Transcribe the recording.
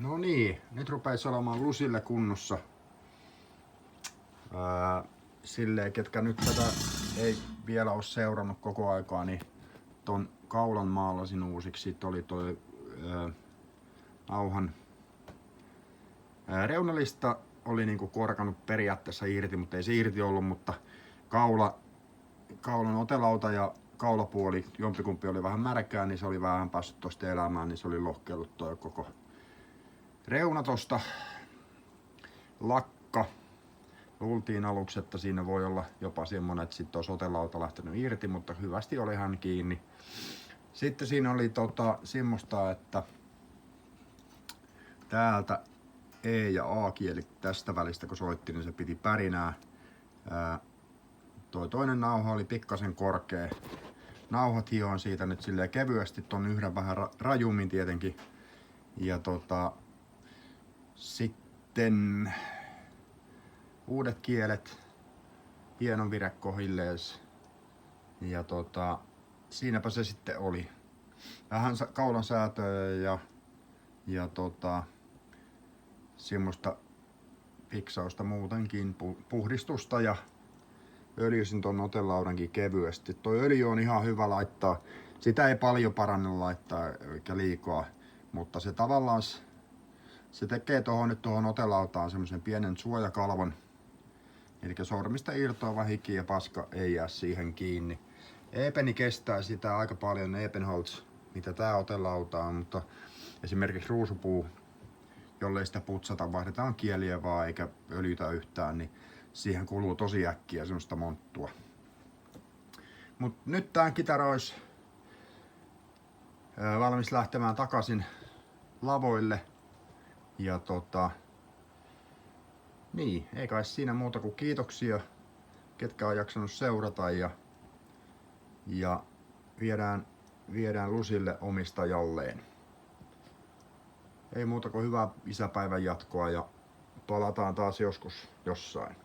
No niin, nyt rupeisi olemaan lusille kunnossa. Silleen, ketkä nyt tätä ei vielä ole seurannut koko aikaa, niin ton kaulan maalasin uusiksi. Sitten oli toi nauhan reunalista oli niinku korkannut periaatteessa irti, mutta ei se irti ollut, mutta kaulan otelauta ja kaulapuoli, jompikumpi oli vähän märkää, niin se oli vähän päässyt tosta elämään, niin se oli lohkeillut toi koko reuna tosta. Lakka. Luultiin aluksi, että siinä voi olla jopa semmonen, että sitten olisi otelauta lähtenyt irti, mutta hyvästi oli hän kiinni. Sitten siinä oli semmoista, että täältä E- ja A-kieli tästä välistä kun soitti, niin se piti pärinää. Toi toinen nauha oli pikkasen korkea. Nauhat hioin siitä nyt silleen kevyesti, ton yhden vähän rajummin tietenkin. Ja sitten uudet kielet, hienon vire kohillees. Ja siinäpä se sitten oli. Vähän kaulan säätöä ja semmoista fiksausta muutenkin, puhdistusta ja öljysin ton otelaudankin kevyesti. Toi öljy on ihan hyvä laittaa. Sitä ei paljon paranne laittaa eikä liikaa, mutta se tavallaan se tekee tuohon otelautaan semmoisen pienen suojakalvon. Eli sormista irtoava hiki ja paska ei jää siihen kiinni. Epeni kestää sitä aika paljon, Ebenholz, mitä tää otelauta on, mutta esimerkiksi ruusupuu, jollei sitä putsata, vaihdetaan kieliä vaan eikä öljytä yhtään, niin siihen kuluu tosi äkkiä semmoista monttua. Mut nyt tää kitara olisi valmis lähtemään takaisin lavoille. Ja niin, ei kai siinä muuta kuin kiitoksia, ketkä on jaksanut seurata ja viedään lusille omistajalleen. Ei muuta kuin hyvää isäpäivän jatkoa ja palataan taas joskus jossain.